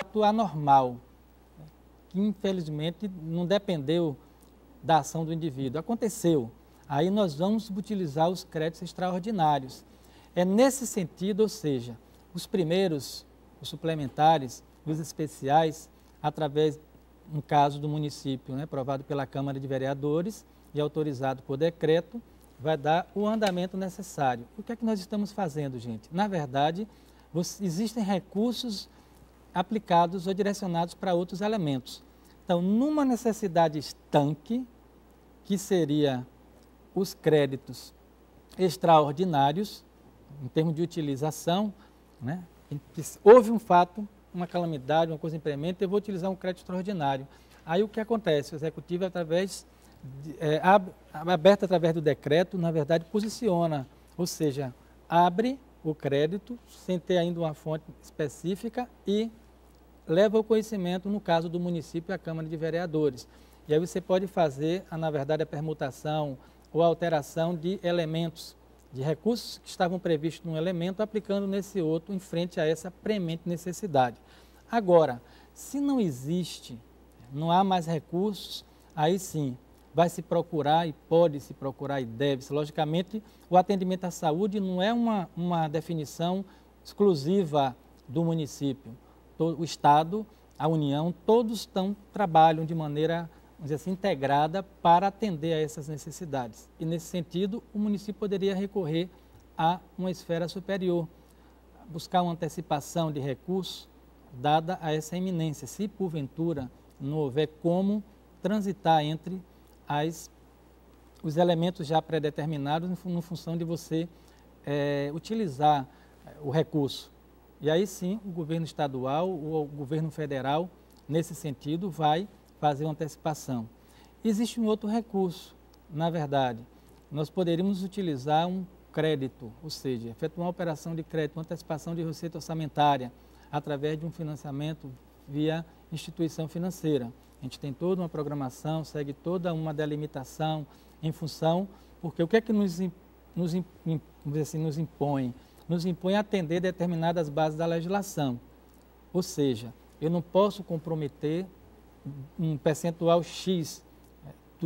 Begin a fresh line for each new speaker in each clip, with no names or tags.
fato anormal, que infelizmente não dependeu da ação do indivíduo, aconteceu. Aí nós vamos utilizar os créditos extraordinários. É nesse sentido, ou seja, os primeiros, os suplementares, os especiais, através, no caso do município, né, aprovado pela Câmara de Vereadores e autorizado por decreto, vai dar o andamento necessário. O que é que nós estamos fazendo, gente? Na verdade, existem recursos aplicados ou direcionados para outros elementos. Então, numa necessidade estanque, que seria os créditos extraordinários, em termos de utilização, né? Houve um fato, uma calamidade, uma coisa implementa, eu vou utilizar um crédito extraordinário. Aí o que acontece? O executivo, aberto através do decreto, na verdade, posiciona, ou seja, abre o crédito sem ter ainda uma fonte específica e leva ao conhecimento, no caso do município, a Câmara de Vereadores. E aí você pode fazer, na verdade, a permutação ou a alteração de elementos, de recursos que estavam previstos num elemento, aplicando nesse outro em frente a essa premente necessidade. Agora, se não existe, não há mais recursos, aí sim, vai se procurar e pode se procurar e deve-se. Logicamente, o atendimento à saúde não é uma definição exclusiva do município. O Estado, a União, todos trabalham de maneira, vamos dizer assim, integrada para atender a essas necessidades. E, nesse sentido, o município poderia recorrer a uma esfera superior, buscar uma antecipação de recursos, dada a essa iminência, se porventura não houver como transitar entre os elementos já pré-determinados em função de você utilizar o recurso. E aí sim, o governo estadual ou o governo federal, nesse sentido, vai fazer uma antecipação. Existe um outro recurso, na verdade, nós poderíamos utilizar um crédito, ou seja, efetuar uma operação de crédito, uma antecipação de receita orçamentária, através de um financiamento via instituição financeira. A gente tem toda uma programação, segue toda uma delimitação em função, porque o que é que nos impõe? Nos impõe a atender determinadas bases da legislação. Ou seja, eu não posso comprometer um percentual X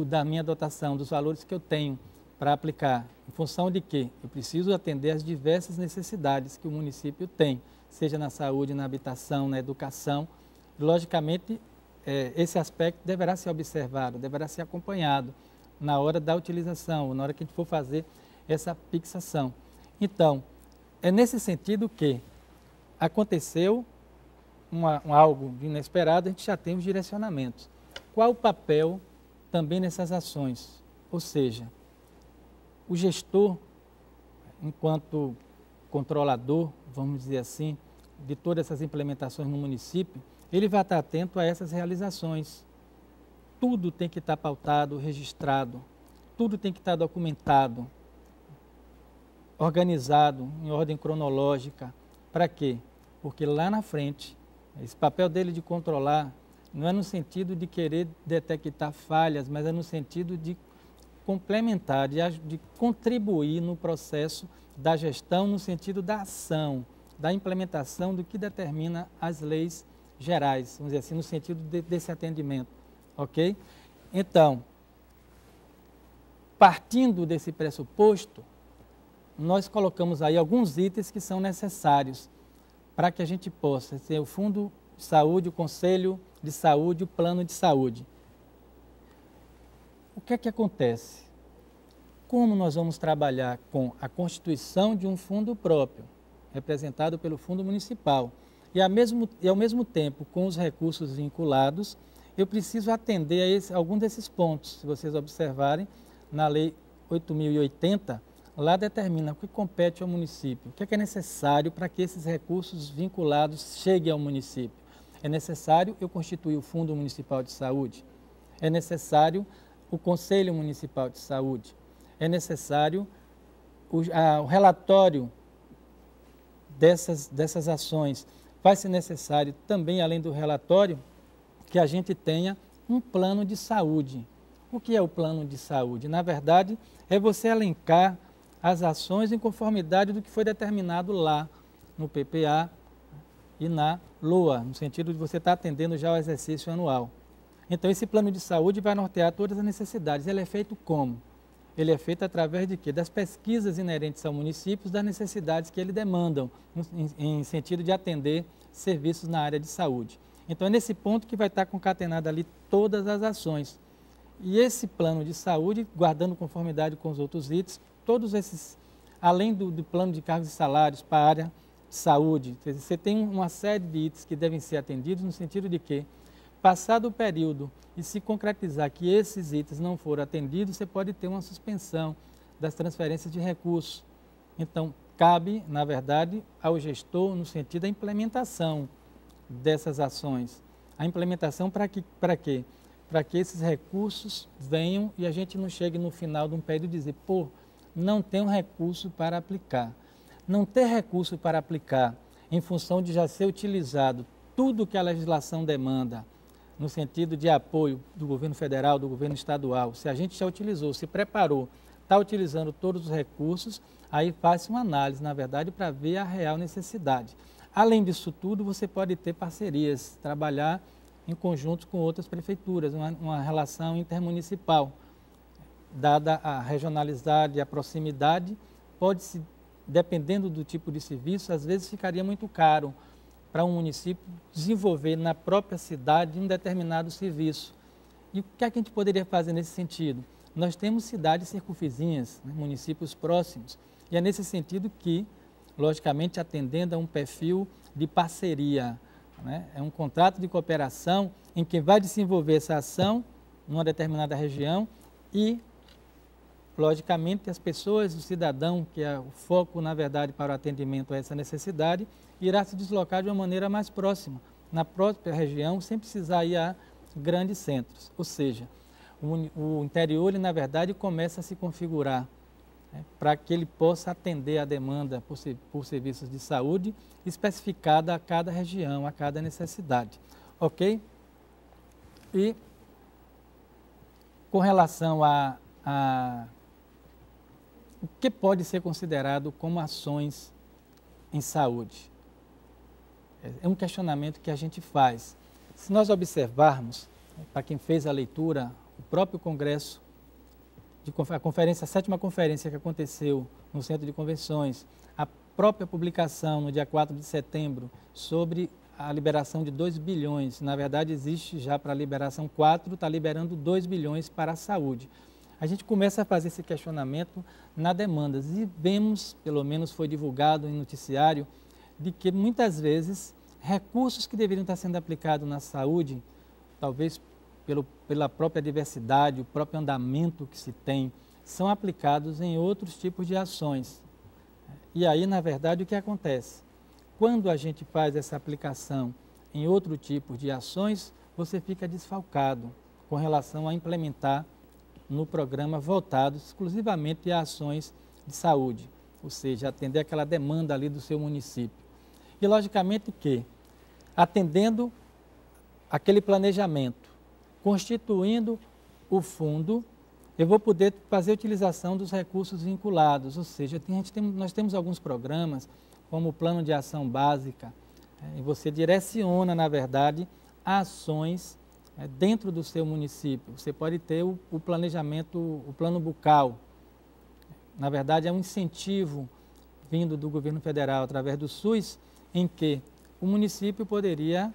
da minha dotação, dos valores que eu tenho para aplicar. Em função de quê? Eu preciso atender às diversas necessidades que o município tem, seja na saúde, na habitação, na educação. Logicamente, esse aspecto deverá ser observado, deverá ser acompanhado na hora da utilização, na hora que a gente for fazer essa fixação. Então, é nesse sentido que aconteceu algo inesperado, a gente já tem os direcionamentos. Qual o papel também nessas ações? Ou seja, o gestor, enquanto controlador, vamos dizer assim, de todas essas implementações no município, ele vai estar atento a essas realizações. Tudo tem que estar pautado, registrado, tudo tem que estar documentado, organizado em ordem cronológica. Para quê? Porque lá na frente, esse papel dele de controlar não é no sentido de querer detectar falhas, mas é no sentido de complementar, de contribuir no processo da gestão, no sentido da ação, da implementação do que determina as leis gerais, vamos dizer assim, no sentido desse atendimento, ok? Então, partindo desse pressuposto, nós colocamos aí alguns itens que são necessários para que a gente possa ter o Fundo de Saúde, o Conselho de Saúde, o Plano de Saúde. O que é que acontece? Como nós vamos trabalhar com a constituição de um fundo próprio, representado pelo Fundo Municipal, e ao mesmo tempo, com os recursos vinculados, eu preciso atender a algum desses pontos. Se vocês observarem, na Lei 8.080, lá determina o que compete ao município, o que é necessário para que esses recursos vinculados cheguem ao município. É necessário eu constituir o Fundo Municipal de Saúde, é necessário o Conselho Municipal de Saúde, é necessário o relatório dessas ações. Vai ser necessário também, além do relatório, que a gente tenha um plano de saúde. O que é o plano de saúde? Na verdade, é você elencar as ações em conformidade do que foi determinado lá no PPA e na LOA, no sentido de você estar atendendo já o exercício anual. Então, esse plano de saúde vai nortear todas as necessidades. Ele é feito como? Ele é feito através de quê? Das pesquisas inerentes ao município, das necessidades que ele demandam, em sentido de atender serviços na área de saúde. Então, é nesse ponto que vai estar concatenada ali todas as ações. E esse plano de saúde, guardando conformidade com os outros itens, todos esses, além do plano de cargos e salários para a área de saúde, você tem uma série de itens que devem ser atendidos no sentido de que, passado o período e se concretizar que esses itens não foram atendidos, você pode ter uma suspensão das transferências de recursos. Então, cabe, na verdade, ao gestor no sentido da implementação dessas ações. A implementação para quê? Para que esses recursos venham e a gente não chegue no final de um período e dizer, pô, não tem um recurso para aplicar. Não ter recurso para aplicar em função de já ser utilizado tudo que a legislação demanda, no sentido de apoio do governo federal, do governo estadual, se a gente já utilizou, se preparou, está utilizando todos os recursos, aí faz uma análise, na verdade, para ver a real necessidade. Além disso tudo, você pode ter parcerias, trabalhar em conjunto com outras prefeituras, uma relação intermunicipal. Dada a regionalidade, a proximidade, pode-se, dependendo do tipo de serviço, às vezes ficaria muito caro para um município desenvolver na própria cidade um determinado serviço. E o que é que a gente poderia fazer nesse sentido? Nós temos cidades circunvizinhas, né, municípios próximos, e é nesse sentido que, logicamente, atendendo a um perfil de parceria, né, é um contrato de cooperação em que vai desenvolver essa ação numa determinada região e, logicamente, as pessoas, o cidadão, que é o foco, na verdade, para o atendimento a essa necessidade, irá se deslocar de uma maneira mais próxima, na própria região, sem precisar ir a grandes centros. Ou seja, o interior, ele, na verdade, começa a se configurar, né, para que ele possa atender a demanda por serviços de saúde especificada a cada região, a cada necessidade. Ok? E com relação a o que pode ser considerado como ações em saúde? É um questionamento que a gente faz. Se nós observarmos, para quem fez a leitura, o próprio Congresso, a sétima conferência que aconteceu no Centro de Convenções, a própria publicação no dia 4 de setembro sobre a liberação de 2 bilhões, na verdade existe já para a liberação 4, está liberando 2 bilhões para a saúde. A gente começa a fazer esse questionamento na demandas e vemos, pelo menos foi divulgado em noticiário, de que muitas vezes recursos que deveriam estar sendo aplicados na saúde, talvez pela própria diversidade, o próprio andamento que se tem, são aplicados em outros tipos de ações. E aí, na verdade, o que acontece? Quando a gente faz essa aplicação em outro tipo de ações, você fica desfalcado com relação a implementar no programa voltado exclusivamente a ações de saúde, ou seja, atender aquela demanda ali do seu município. E, logicamente, que, atendendo aquele planejamento, constituindo o fundo, eu vou poder fazer utilização dos recursos vinculados, ou seja, nós temos alguns programas, como o Plano de Ação Básica, e você direciona, na verdade, ações dentro do seu município. Você pode ter o planejamento, o plano bucal, na verdade é um incentivo vindo do governo federal através do SUS, em que o município poderia,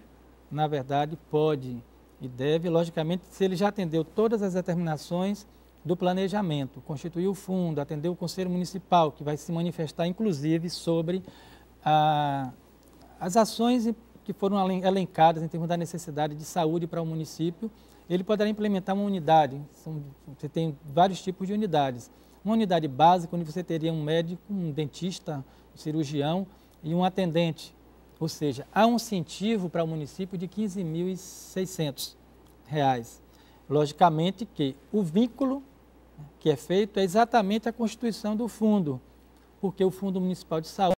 na verdade, pode e deve, logicamente, se ele já atendeu todas as determinações do planejamento, constituir o fundo, atender o Conselho Municipal, que vai se manifestar, inclusive, sobre as ações que foram elencadas em termos da necessidade de saúde para o município, ele poderá implementar uma unidade. Você tem vários tipos de unidades. Uma unidade básica, onde você teria um médico, um dentista, um cirurgião e um atendente. Ou seja, há um incentivo para o município de R$ 15.600. Logicamente que o vínculo que é feito é exatamente a constituição do fundo, porque o Fundo Municipal de Saúde